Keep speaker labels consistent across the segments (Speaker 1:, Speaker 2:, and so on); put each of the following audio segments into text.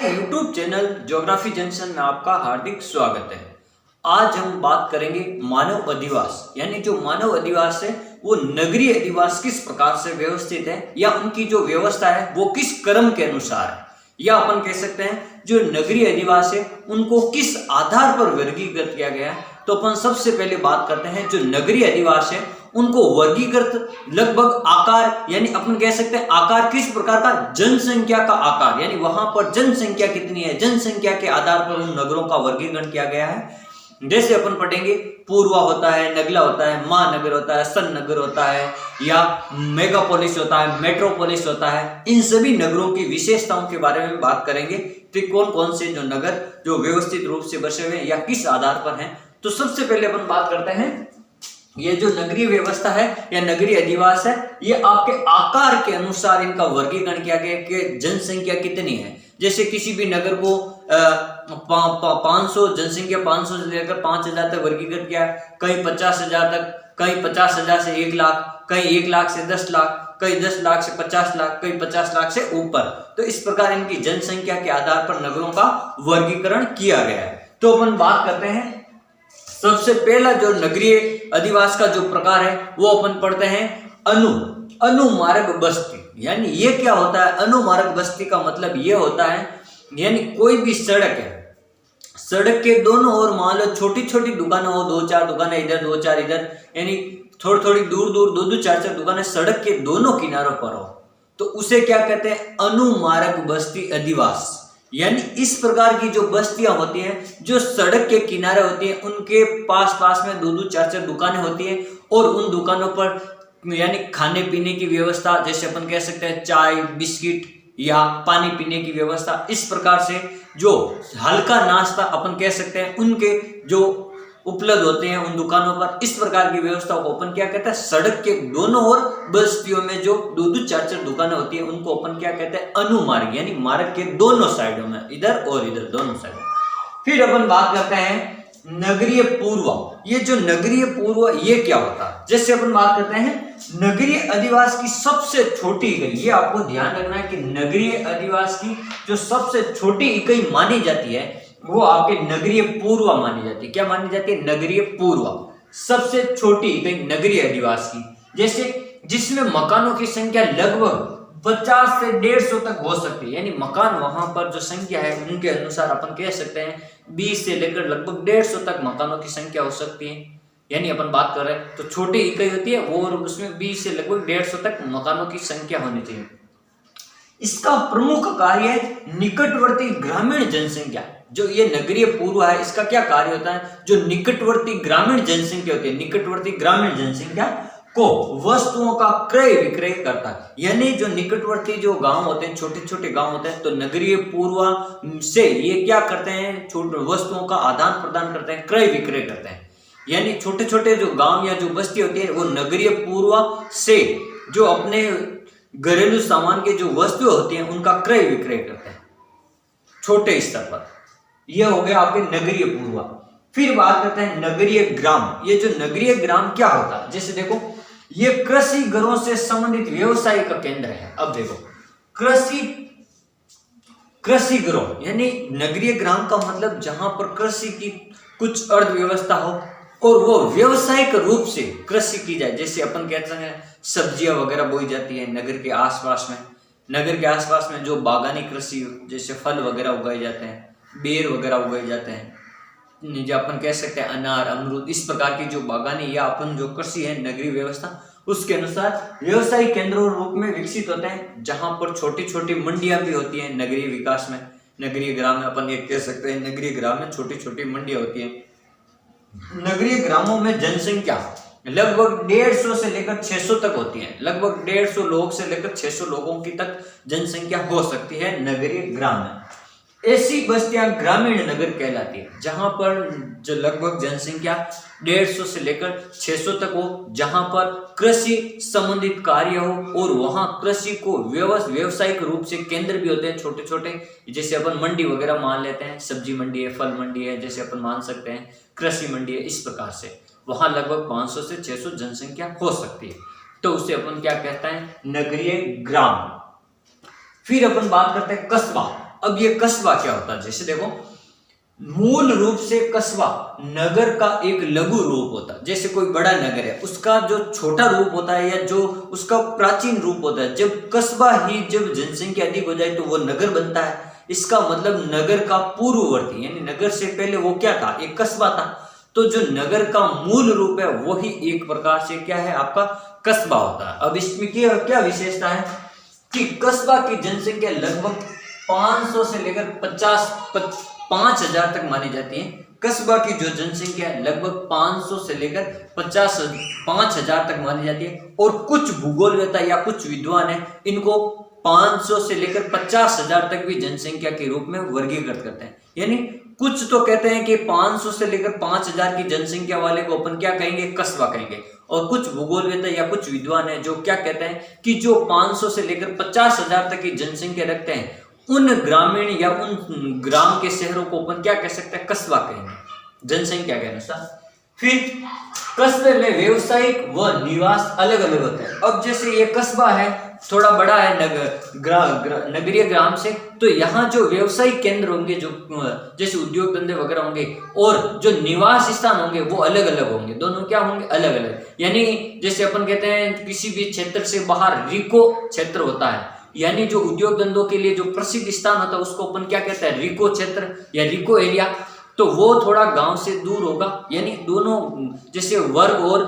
Speaker 1: YouTube channel geography junction में आपका हार्दिक स्वागत है। आज हम बात करेंगे मानव अधिवास, यानी जो मानव अधिवास है वो नगरीय अधिवास किस प्रकार से व्यवस्थित है या उनकी जो व्यवस्था है वो किस क्रम के अनुसार है, या अपन कह सकते हैं जो नगरीय अधिवास है उनको किस आधार पर वर्गीकृत किया गया है। तो अपन सबसे पहले बात करते हैं जो नगरीय अधिवास है उनको वर्गीकृत लगभग आकार, यानी अपन कह सकते हैं आकार किस प्रकार का, जनसंख्या का आकार, यानी वहां पर जनसंख्या कितनी है, जनसंख्या के आधार पर उन नगरों का वर्गीकरण किया गया है। जैसे अपन पढ़ेंगे पूर्वा होता है, नगला होता है, महानगर होता है, सन नगर होता है, या मेगापोलिस होता है, मेट्रोपोलिस होता है। इन सभी नगरों की विशेषताओं के बारे में बात करेंगे कि कौन कौन से जो नगर जो व्यवस्थित रूप से बसे हुए हैं या किस आधार पर हैं। तो सबसे पहले अपन बात करते हैं ये जो नगरीय व्यवस्था है या नगरीय अधिवास है, ये आपके आकार के अनुसार इनका वर्गीकरण किया गया कि जनसंख्या कितनी है। जैसे किसी भी नगर को 500 जनसंख्या 500 से लेकर 5000 तक वर्गीकृत किया, कहीं 50,000 तक, कहीं 50,000 से 1 लाख, कहीं 1 लाख से 10 लाख, कहीं 10 लाख से 50 लाख, कहीं 50 लाख से ऊपर। तो इस प्रकार इनकी जनसंख्या के आधार पर नगरों का वर्गीकरण किया गया है। तो अपन बात करते हैं सबसे पहला जो नगरीय अधिवास का जो प्रकार है वो अपन पढ़ते हैं अनुमार्ग बस्ती। यानी ये क्या होता है, अनुमार्ग बस्ती का मतलब ये होता है यानी कोई भी सड़क है, सड़क के दोनों ओर मान लो छोटी छोटी दुकानें हो, 2-4 दुकानें इधर 2-4 इधर, यानी थोड़ी थोड़ी दूर दूर 2-4 दुकानें सड़क के दोनों किनारों पर हो, तो उसे क्या कहते हैं, अनुमार्ग बस्ती अधिवास। यानी इस प्रकार की जो बस्तियां होती हैं जो सड़क के किनारे होती हैं, उनके पास पास में 2-4 दुकानें होती हैं और उन दुकानों पर यानी खाने पीने की व्यवस्था, जैसे अपन कह सकते हैं चाय बिस्किट या पानी पीने की व्यवस्था, इस प्रकार से जो हल्का नाश्ता अपन कह सकते हैं उनके जो उपलब्ध होते हैं उन दुकानों पर। इस प्रकार की व्यवस्था को अपन क्या कहते हैं, सड़क के दोनों ओर बस्तियों में जो 2-4 दुकानें होती है उनको अपन क्या कहते हैं, अनुमार्ग, यानी मार्ग के दोनों साइडों में, इधर और इधर दोनों साइड। फिर अपन बात करते हैं नगरीय पूर्व। ये जो नगरीय पूर्व ये क्या होता है, जैसे अपन बात करते हैं नगरीय अधिवास की सबसे छोटी इकाई, ये आपको ध्यान रखना है कि नगरीय अधिवास की जो सबसे छोटी इकाई मानी जाती है वो आपके नगरीय पूर्व मानी जाती है। क्या मानी जाती है, नगरीय पूर्व, सबसे छोटी इकाई नगरीय अधिवास की। जैसे जिसमें मकानों की संख्या लगभग 50 से 150 तक हो सकती है, यानी मकान वहां पर जो संख्या है उनके अनुसार अपन कह सकते हैं 20 से लेकर लगभग 150 तक मकानों की संख्या हो सकती है। यानी अपन बात कर रहे हैं तो छोटी इकाई होती है और उसमें 20 से लगभग 150 तक मकानों की संख्या होनी चाहिए। इसका प्रमुख कार्य है निकटवर्ती ग्रामीण जनसंख्या। जो ये नगरीय पूर्व है इसका क्या कार्य होता है, जो निकटवर्ती ग्रामीण जनसंख्या होती है, निकटवर्ती ग्रामीण जनसंख्या को वस्तुओं का क्रय विक्रय करता है। यानी जो निकटवर्ती जो गांव होते हैं, छोटे छोटे गांव होते हैं, तो नगरीय पूर्व से ये क्या करते हैं, छोटे वस्तुओं का आदान प्रदान करते हैं, क्रय विक्रय करते हैं। यानी छोटे छोटे जो गांव या जो बस्ती होती है वो नगरीय पूर्व से जो अपने घरेलू सामान के जो वस्तुएं होती हैं उनका क्रय विक्रय करते हैं छोटे स्तर पर। यह हो गया आपके नगरीय पूर्व। फिर बात करते हैं नगरीय ग्राम। ये जो नगरीय ग्राम क्या होता है, जैसे देखो ये कृषि घरों से संबंधित व्यवसाय का केंद्र है। अब देखो कृषि घरों यानी नगरीय ग्राम का मतलब जहां पर कृषि की कुछ अर्थव्यवस्था हो और वो व्यवसायिक रूप से कृषि की जाए। जैसे अपन कहते हैं सब्जियां वगैरह बोई जाती है नगर के आसपास में, नगर के आसपास में जो बागानी कृषि जैसे फल वगैरह उगाए जाते हैं, बेर वगैरह उगाए जाते हैं, जो अपन कह सकते हैं अनार अमरूद, इस प्रकार की जो बागानी या अपन जो कृषि है नगरीय व्यवस्था उसके अनुसार व्यवसायिक केंद्रों रूप में विकसित होते हैं, जहां पर छोटी छोटी मंडियां भी होती हैं नगरीय विकास में। नगरीय ग्राम में अपन ये कह सकते हैं नगरीय ग्राम में छोटी छोटी मंडियां होती हैं। नगरीय ग्रामों में जनसंख्या लगभग 150 से लेकर 600 तक होती है। लगभग 150 लोग से लेकर 600 लोगों की तक जनसंख्या हो सकती है नगरीय ग्राम में। ऐसी बस्तियां ग्रामीण नगर कहलाती है जहां पर जो लगभग जनसंख्या 150 से लेकर 600 तक हो, जहां पर कृषि संबंधित कार्य हो और वहां कृषि को व्यवसायिक रूप से केंद्र भी होते हैं छोटे छोटे। जैसे अपन मंडी वगैरह मान लेते हैं, सब्जी मंडी है, फल मंडी है, जैसे अपन मान सकते हैं कृषि मंडी है। इस प्रकार से वहां लगभग 500 से 600 जनसंख्या हो सकती है, तो उसे अपन क्या कहते हैं, नगरीय ग्राम। फिर अपन बात करते हैं कस्बा। अब ये कस्बा क्या होता है, जैसे देखो मूल रूप से कस्बा नगर का एक लघु रूप होता है। जैसे कोई बड़ा नगर है उसका जो छोटा रूप होता है या जो उसका प्राचीन रूप होता है, जब कस्बा ही जब जनसंख्या अधिक हो जाए तो वो नगर बनता है। इसका मतलब नगर का पूर्ववर्ती यानी नगर से पहले वो क्या था, एक कस्बा था। तो जो नगर का मूल रूप है वही एक प्रकार से क्या है, आपका कस्बा होता है। अब इसमें क्या विशेषता है कि कस्बा की जनसंख्या लगभग 500 से लेकर 5,000 तक मानी जाती है। कस्बा की जो जनसंख्या है लगभग 500 से लेकर 5,000 तक मानी जाती है। और कुछ भूगोलवेत्ता या कुछ विद्वान है इनको 500 से लेकर 50,000 तक भी जनसंख्या के रूप में वर्गीकृत करते हैं। यानी कुछ तो कहते हैं कि 500 से लेकर 5,000 की जनसंख्या वाले को अपन क्या कहेंगे, कस्बा कहेंगे। और कुछ भूगोलवेत्ता या कुछ विद्वान है जो क्या कहते हैं कि जो 500 से लेकर 50,000 तक की जनसंख्या रखते हैं उन ग्रामीण या उन ग्राम के शहरों को अपन क्या कह सकते हैं, कस्बा कहेंगे जनसंख्या के अनुसार। फिर कस्बे में व्यवसायिक व निवास अलग अलग होते हैं। अब जैसे ये कस्बा है थोड़ा बड़ा है नगरीय ग्राम से, तो यहाँ जो व्यवसायिक केंद्र होंगे जो जैसे उद्योग धंधे वगैरह होंगे और जो निवास स्थान होंगे वो अलग अलग होंगे, दोनों क्या होंगे, अलग अलग। यानी जैसे अपन कहते हैं किसी भी क्षेत्र से बाहर रिको क्षेत्र होता है, यानी जो उद्योग धंधों के लिए जो प्रसिद्ध स्थान होता है उसको अपन क्या कहते हैं, रिको क्षेत्र या रिको एरिया। तो वो थोड़ा गांव से दूर होगा, यानी दोनों जैसे वर्ग और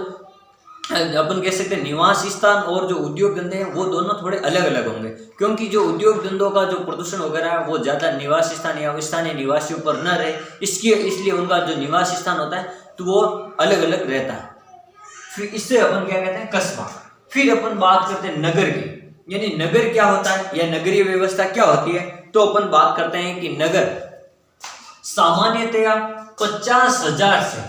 Speaker 1: अपन कह सकते हैं निवास स्थान और जो उद्योग धंधे हैं वो दोनों थोड़े अलग अलग होंगे, क्योंकि जो उद्योग धंधों का जो प्रदूषण वगैरह है वो ज्यादा निवास स्थान या स्थानीय निवासियों पर न रहे, इसलिए उनका जो निवास स्थान होता है तो वो अलग अलग रहता है। फिर इससे अपन क्या कहते हैं, कस्बा। फिर अपन बात करते हैं नगर की, यानी नगर क्या होता है या नगरीय व्यवस्था क्या होती है। तो अपन बात करते हैं कि नगर सामान्यतया 50,000 से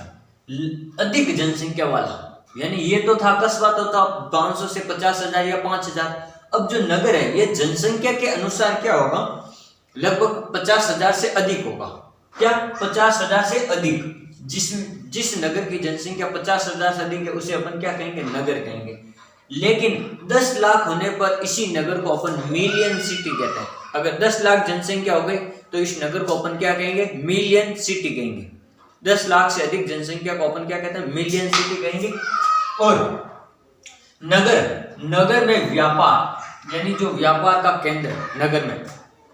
Speaker 1: अधिक जनसंख्या वाला, यानी ये तो था कस्बा तो था 500 से 50,000 या 5,000। अब जो नगर है ये जनसंख्या के अनुसार क्या होगा, लगभग 50,000 से अधिक होगा। क्या 50,000 से अधिक, जिस नगर की जनसंख्या 50,000 से अधिक है उसे अपन क्या कहेंगे, नगर कहेंगे। लेकिन 10 लाख होने पर इसी नगर को अपन मिलियन सिटी कहते हैं। अगर 10 लाख जनसंख्या हो गई तो इस नगर को अपन क्या कहेंगे, मिलियन सिटी कहेंगे। 10 लाख से अधिक जनसंख्या को अपन क्या कहते हैं, मिलियन सिटी कहेंगे। और नगर में व्यापार, यानी जो व्यापार का केंद्र नगर में,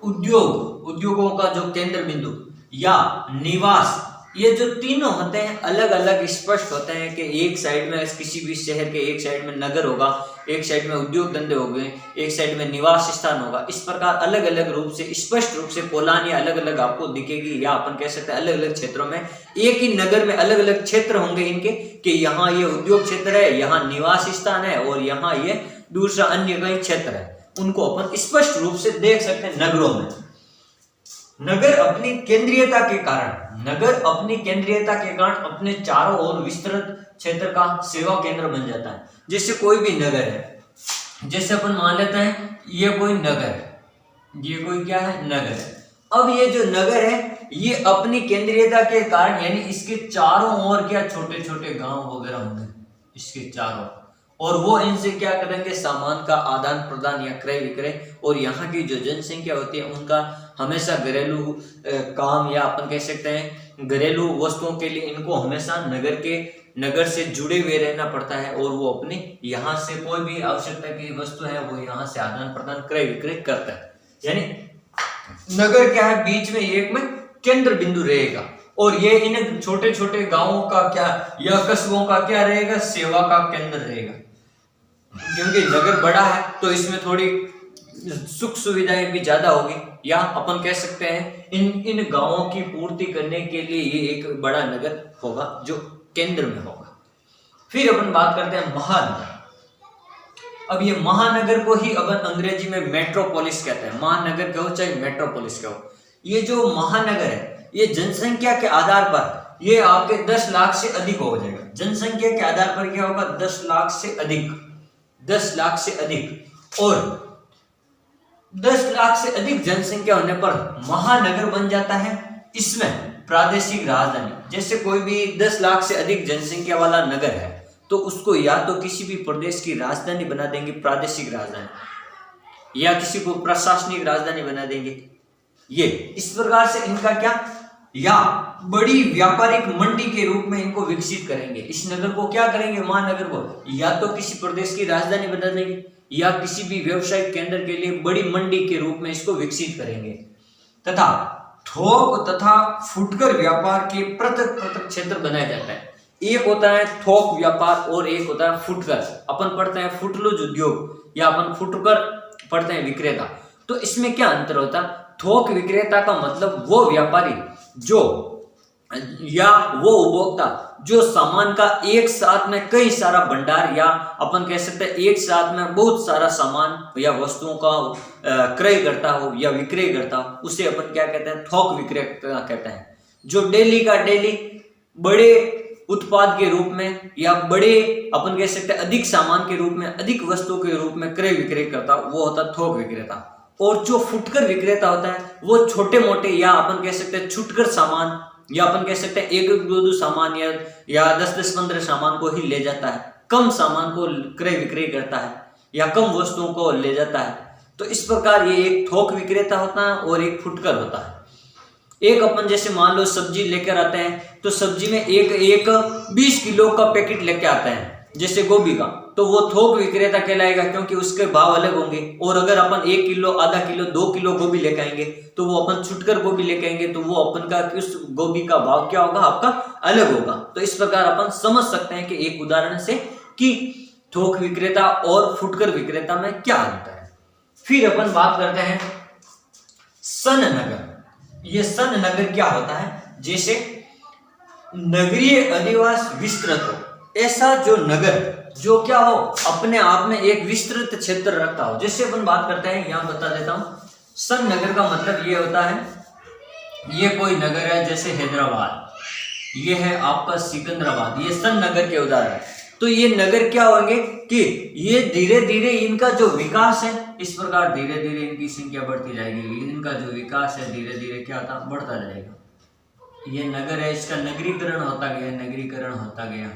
Speaker 1: उद्योगों का जो केंद्र बिंदु या निवास, ये जो तीनों होते हैं अलग अलग स्पष्ट होते हैं कि एक साइड में किसी भी शहर के एक साइड में नगर होगा, एक साइड में उद्योग धंधे हो गए, एक साइड में निवास स्थान होगा। इस प्रकार अलग अलग रूप से स्पष्ट रूप से कॉलोनी अलग अलग आपको दिखेगी, या अपन कह सकते हैं अलग अलग क्षेत्रों में एक ही नगर में अलग अलग क्षेत्र होंगे इनके, कि यहाँ ये उद्योग क्षेत्र है, यहाँ निवास स्थान है और यहाँ ये दूसरा अन्य कई क्षेत्र है। उनको अपन स्पष्ट रूप से देख सकते हैं नगरों में। नगर अपनी केंद्रीयता के कारण अपने चारों ओर विस्तृत क्षेत्र का सेवा केंद्र बन जाता है। जैसे कोई भी नगर है, जैसे अपन मान लेते हैं ये कोई नगर है, ये कोई क्या है, नगर है। अब ये जो नगर है ये अपनी केंद्रीयता के कारण, यानी इसके चारों ओर क्या छोटे छोटे गांव वगैरह होंगे इसके चारों, और वो इनसे क्या करेंगे, सामान का आदान प्रदान या क्रय विक्रय। और यहाँ की जो जनसंख्या होती है उनका हमेशा घरेलू काम या अपन कह सकते हैं घरेलू वस्तुओं के लिए इनको हमेशा नगर से जुड़े हुए रहना पड़ता है, और वो अपने यहाँ से कोई भी आवश्यकता की वस्तु है वो यहाँ से आदान प्रदान क्रय विक्रय करता है। यानी नगर क्या है, बीच में एक में केंद्र बिंदु रहेगा, और ये इन छोटे छोटे गांवों का क्या या कस्बों का क्या रहेगा, सेवा का केंद्र रहेगा। क्योंकि नगर बड़ा है तो इसमें थोड़ी सुख सुविधाएं भी ज्यादा होगी, या अपन कह सकते हैं इन गांवों की पूर्ति करने के लिए ये एक बड़ा नगर होगा जो केंद्र में होगा। फिर अपन बात करते हैं महानगर। अब ये महानगर को ही अपन अंग्रेजी में मेट्रोपोलिस कहते हैं। महानगर कहो चाहे मेट्रोपोलिस कहो, ये जो महानगर है ये जनसंख्या के आधार पर ये आपके 10 लाख से अधिक हो जाएगा। जनसंख्या के आधार पर क्या होगा, 10 लाख से अधिक, 10 लाख से अधिक। और 10 लाख से अधिक जनसंख्या होने पर महानगर बन जाता है। इसमें प्रादेशिक राजधानी, जैसे कोई भी 10 लाख से अधिक जनसंख्या वाला नगर है तो उसको या तो किसी भी प्रदेश की राजधानी बना देंगे प्रादेशिक राजधानी, या किसी को प्रशासनिक राजधानी बना देंगे। ये इस प्रकार से इनका क्या, या बड़ी व्यापारिक मंडी के रूप में इनको विकसित करेंगे। इस नगर को क्या करेंगे, महानगर को या तो किसी प्रदेश की राजधानी बना देंगे या किसी भी व्यवसायिक केंद्र के लिए बड़ी मंडी के रूप में इसको विकसित करेंगे। तथा थोक तथा फुटकर व्यापार के पृथक पृथक क्षेत्र बनाया जाता है। एक होता है थोक व्यापार और एक होता है फुटकर। अपन पढ़ते हैं फुटलूज उद्योग या अपन फुटकर पढ़ते हैं विक्रेता। तो इसमें क्या अंतर होता है, थोक विक्रेता का मतलब वो व्यापारी जो या वो उपभोक्ता जो सामान का एक साथ में कई सारा भंडार या अपन कह सकते हैं एक साथ में बहुत सारा सामान या वस्तुओं का क्रय करता हो या विक्रय करता हो, उसे अपन क्या कहते हैं, थोक विक्रेता कहते हैं। जो डेली का डेली बड़े उत्पाद के रूप में या बड़े अपन कह सकते हैं अधिक सामान के रूप में, अधिक वस्तुओं के रूप में क्रय विक्रय करता, वो होता है थोक विक्रेता। और जो फुटकर विक्रेता होता है वो छोटे मोटे या अपन कह सकते हैं छुटकर सामान या अपन कह सकते हैं एक दो सामान या 10-15 सामान को ही ले जाता है, कम सामान को क्रय विक्रय करता है या कम वस्तुओं को ले जाता है। तो इस प्रकार ये एक थोक विक्रेता होता है और एक फुटकर होता है। एक अपन जैसे मान लो सब्जी लेकर आते हैं तो सब्जी में एक 20 किलो का पैकेट लेके आते हैं जैसे गोभी का, तो वो थोक विक्रेता कहलाएगा क्योंकि उसके भाव अलग होंगे। और अगर अपन 1 किलो, आधा किलो, 2 किलो गोभी लेके आएंगे तो वो अपन छुटकर गोभी लेके आएंगे तो वो अपन का उस गोभी का भाव क्या होगा, आपका अलग होगा। तो इस प्रकार अपन समझ सकते हैं कि एक उदाहरण से कि थोक विक्रेता और फुटकर विक्रेता में क्या अंतर है। फिर अपन बात करते हैं सन नगर। ये सन नगर क्या होता है, जैसे नगरीय अधिवास विस्तृत हो, ऐसा जो नगर जो क्या हो अपने आप में एक विस्तृत क्षेत्र रखता हो। जैसे अपन बात करते हैं, यहां बता देता हूं, सन नगर का मतलब ये होता है, ये कोई नगर है जैसे हैदराबाद, ये है आपका सिकंदराबाद, ये सन नगर के उदाहरण है। तो ये नगर क्या होंगे कि ये धीरे धीरे इनका जो विकास है, इस प्रकार धीरे धीरे इनकी संख्या बढ़ती जाएगी, इनका जो विकास है धीरे धीरे क्या होता बढ़ता जाएगा। ये नगर है, इसका नगरीकरण होता गया, नगरीकरण होता गया।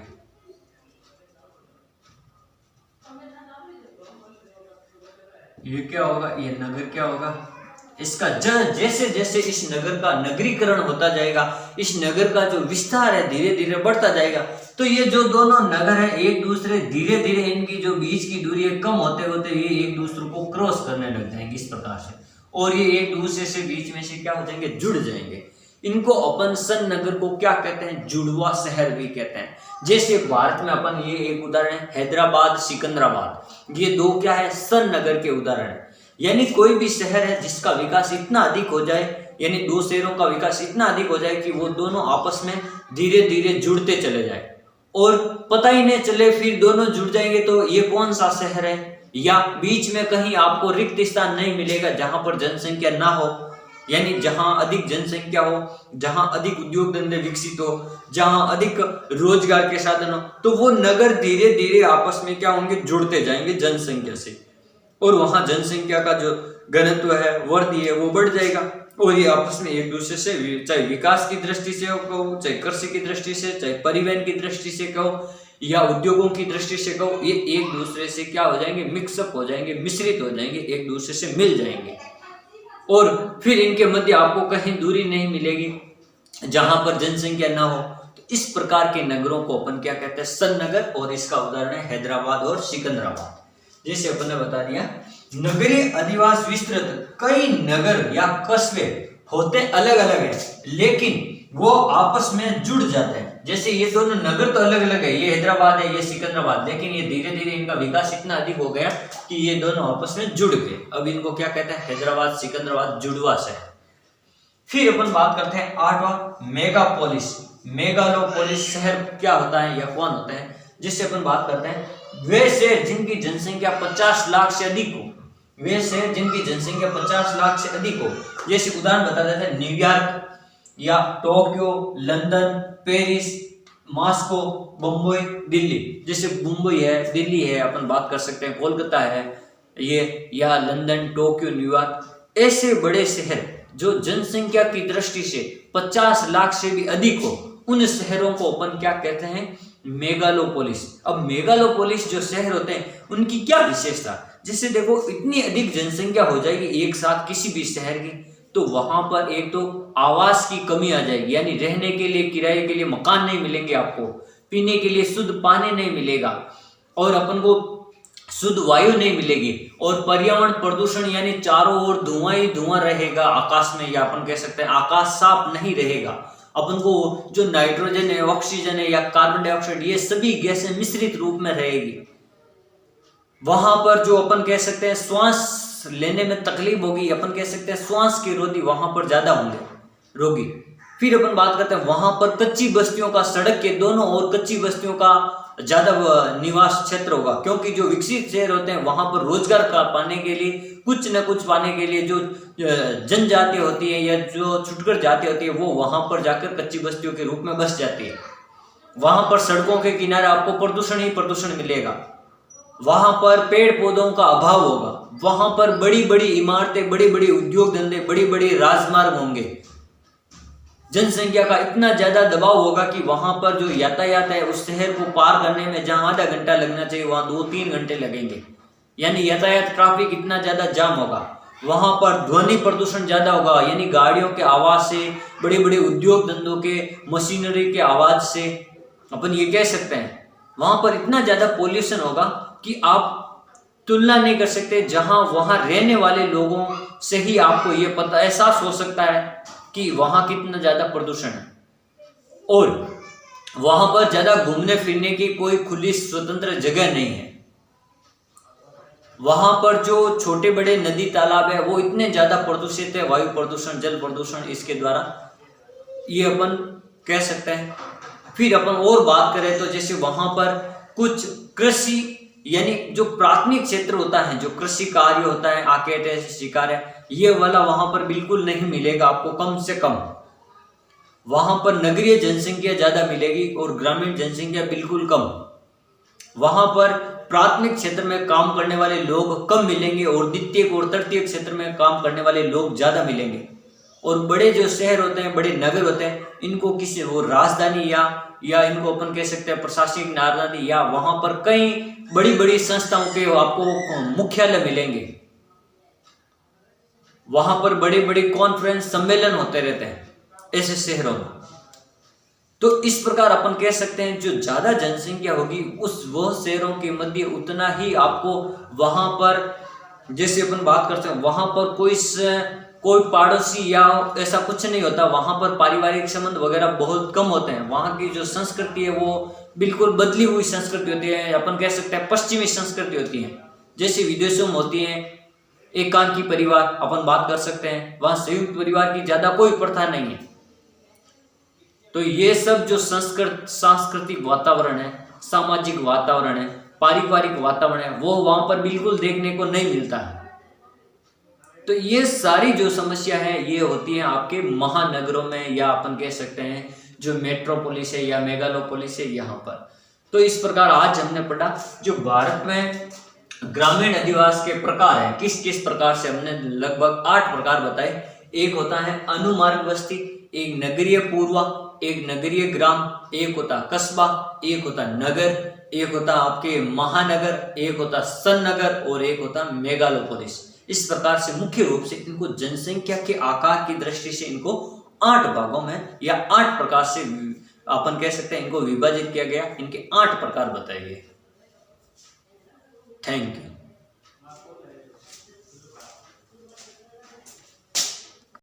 Speaker 1: ये क्या होगा, ये नगर क्या होगा, इसका जैसे जैसे इस नगर का नगरीकरण होता जाएगा, इस नगर का जो विस्तार है धीरे धीरे बढ़ता जाएगा। तो ये जो दोनों नगर है एक दूसरे धीरे धीरे इनकी जो बीच की दूरी है कम होते होते ये एक दूसरे को क्रॉस करने लग जाएंगे इस प्रकार से, और ये एक दूसरे से बीच में से क्या हो जाएंगे, जुड़ जाएंगे। इनको अपन सन नगर को क्या कहते हैं, जुड़वा शहर भी कहते हैं। जैसे भारत में अपन ये एक उदाहरण है हैदराबाद, सिकंदराबाद, ये दो क्या है, सन नगर के उदाहरण है। यानी कोई भी शहर है जिसका विकास इतना अधिक हो जाए, यानी दो शहरों का विकास इतना अधिक हो जाए कि वो दोनों आपस में धीरे धीरे जुड़ते चले जाए और पता ही नहीं चले, फिर दोनों जुड़ जाएंगे तो ये कौन सा शहर है। या बीच में कहीं आपको रिक्त स्थान नहीं मिलेगा जहां पर जनसंख्या ना हो, यानी जहां अधिक जनसंख्या हो, जहां अधिक उद्योग धंधे विकसित हो, जहां अधिक रोजगार के साधन हो, तो वो नगर धीरे धीरे आपस में क्या होंगे, जुड़ते जाएंगे जनसंख्या से, और वहां जनसंख्या का जो घनत्व है, वृद्धि है, वो बढ़ जाएगा। और ये आपस में एक दूसरे से, चाहे विकास की दृष्टि से कहो, चाहे कृषि की दृष्टि से, चाहे परिवहन की दृष्टि से कहो या उद्योगों की दृष्टि से कहो, ये एक दूसरे से क्या हो जाएंगे, मिक्सअप हो जाएंगे, मिश्रित हो जाएंगे, एक दूसरे से मिल जाएंगे। और फिर इनके मध्य आपको कहीं दूरी नहीं मिलेगी जहां पर जनसंख्या ना हो। तो इस प्रकार के नगरों को अपन क्या कहते हैं, सन नगर, और इसका उदाहरण है हैदराबाद और सिकंदराबाद। जैसे अपन ने बता दिया, नगरीय अधिवास विस्तृत, कई नगर या कस्बे होते अलग अलग है लेकिन वो आपस में जुड़ जाते हैं। जैसे ये दोनों नगर तो अलग अलग है, ये हैदराबाद है, ये सिकंदराबाद, लेकिन ये धीरे धीरे इनका विकास इतना अधिक हो गया कि ये दोनों आपस में जुड़ गए। अब इनको क्या कहते हैं, हैदराबाद सिकंदराबाद जुड़वा शहर। फिर अपन बात करते हैं 8वां, मेगापोलिस। मेगालोपोलिस शहर क्या होता है या कौन होता है, जिससे अपन बात करते हैं वे शहर जिनकी जनसंख्या 50 लाख से अधिक हो, वे शहर जिनकी जनसंख्या 50 लाख से अधिक हो। जैसे उदाहरण बता देते हैं, न्यूयॉर्क या Tokyo, London, Paris, Moscow, Mumbai, Delhi. जैसे मुंबई है, दिल्ली है, अपन बात कर सकते हैं कोलकाता है ये, या लंदन, टोक्यो, न्यूयॉर्क, ऐसे बड़े शहर जो जनसंख्या की दृष्टि से 50 लाख से भी अधिक हो, उन शहरों को अपन क्या कहते हैं, मेगालोपोलिस। अब मेगालोपोलिस जो शहर होते हैं उनकी क्या विशेषता, जैसे देखो इतनी अधिक जनसंख्या हो जाएगी एक साथ किसी भी शहर की, तो वहां पर एक तो आवास की कमी आ जाएगी, यानी रहने के लिए किराए के लिए मकान नहीं मिलेंगे आपको, पीने के लिए शुद्ध पानी नहीं मिलेगा, और अपन को शुद्ध वायु नहीं मिलेगी, और पर्यावरण प्रदूषण यानी चारों ओर धुआं ही धुआं रहेगा आकाश में, या अपन कह सकते हैं आकाश साफ नहीं रहेगा। अपन को जो नाइट्रोजन है, ऑक्सीजन है या कार्बन डाइऑक्साइड, ये सभी गैसें मिश्रित रूप में रहेगी। वहां पर जो अपन कह सकते हैं श्वास लेने में तकलीफ होगी, अपन कह सकते हैं श्वास के रोगी वहां पर ज्यादा होंगे रोगी। फिर अपन बात करते हैं वहां पर कच्ची बस्तियों का, सड़क के दोनों ओर कच्ची बस्तियों का ज्यादा निवास क्षेत्र होगा, क्योंकि जो विकसित शहर होते हैं वहां पर रोजगार का पाने के लिए, कुछ न कुछ पाने के लिए जो जनजाति होती है या जो छुटकर जाती होती है वो वहां पर जाकर कच्ची बस्तियों के रूप में बस जाती है। वहां पर सड़कों के किनारे आपको प्रदूषण ही प्रदूषण मिलेगा, वहां पर पेड़ पौधों का अभाव होगा, वहां पर बड़ी बड़ी इमारतें, बड़ी बड़ी उद्योग धंधे, बड़ी बड़ी राजमार्ग होंगे, जनसंख्या का इतना ज्यादा दबाव होगा कि वहां पर जो यातायात है उस शहर को पार करने में जहां आधा घंटा लगना चाहिए वहां 2-3 घंटे लगेंगे, यानी यातायात ट्रैफिक इतना ज्यादा जाम होगा। वहां पर ध्वनि प्रदूषण ज्यादा होगा, यानी गाड़ियों के आवाज से, बड़े बड़े उद्योग धंधों के मशीनरी के आवाज से अपन ये कह सकते हैं वहां पर इतना ज्यादा पोल्यूशन होगा कि आप तुलना नहीं कर सकते। जहां वहां रहने वाले लोगों से ही आपको ये पता एहसास हो सकता है कि वहां कितना ज्यादा प्रदूषण है, और वहां पर ज्यादा घूमने फिरने की कोई खुली स्वतंत्र जगह नहीं है। वहां पर जो छोटे बड़े नदी तालाब है वो इतने ज्यादा प्रदूषित है, वायु प्रदूषण, जल प्रदूषण, इसके द्वारा ये अपन कह सकते हैं। फिर अपन और बात करें तो जैसे वहां पर कुछ कृषि यानी जो प्राथमिक क्षेत्र होता है, जो कृषि कार्य होता है, आखेट है, शिकार है, ये वाला वहां पर बिल्कुल नहीं मिलेगा आपको, कम से कम। वहां पर नगरीय जनसंख्या ज्यादा मिलेगी और ग्रामीण जनसंख्या बिल्कुल कम। वहां पर प्राथमिक क्षेत्र में काम करने वाले लोग कम मिलेंगे और द्वितीयक और तृतीयक क्षेत्र में काम करने वाले लोग ज्यादा मिलेंगे। और बड़े जो शहर होते हैं, बड़े नगर होते हैं, इनको किसी वो राजधानी या इनको अपन कह सकते हैं प्रशासनिक राजधानी, या वहां पर कई बड़ी बड़ी संस्थाओं के आपको मुख्यालय मिलेंगे। वहां पर बड़े बड़े कॉन्फ्रेंस सम्मेलन होते रहते हैं ऐसे शहरों में। तो इस प्रकार अपन कह सकते हैं जो ज्यादा जनसंख्या होगी उस वह शहरों के मध्य उतना ही आपको वहां पर, जैसे अपन बात करते हैं वहां पर कोई पड़ोसी या ऐसा कुछ नहीं होता। वहां पर पारिवारिक संबंध वगैरह बहुत कम होते हैं। वहां की जो संस्कृति है वो बिल्कुल बदली हुई संस्कृति होती है, अपन कह सकते हैं पश्चिमी संस्कृति होती है, जैसे विदेशों में होती है। एकांकी परिवार अपन बात कर सकते हैं, वहां संयुक्त परिवार की ज्यादा कोई प्रथा नहीं है। तो ये सब जो सांस्कृतिक वातावरण है, सामाजिक वातावरण है, पारिवारिक वातावरण है, वो वहां पर बिल्कुल देखने को नहीं मिलता है। तो ये सारी जो समस्या है ये होती है आपके महानगरों में, या अपन कह सकते हैं जो मेट्रोपोलिस है या मेगालोपोलिस है यहाँ पर। तो इस प्रकार आज हमने पढ़ा जो भारत में ग्रामीण अधिवास के प्रकार है, किस किस प्रकार से हमने लगभग 8 प्रकार बताए। एक होता है अनुमार्ग बस्ती, एक नगरीय पूर्वा, एक नगरीय ग्राम, एक होता कस्बा, एक होता नगर, एक होता आपके महानगर, एक होता सन्नगर और एक होता मेगालोपोलिस। इस प्रकार से मुख्य रूप से इनको जनसंख्या के आकार की दृष्टि से इनको 8 भागों में या 8 प्रकार से अपन कह सकते हैं इनको विभाजित किया गया। इनके 8 प्रकार बताए गए। Thank you.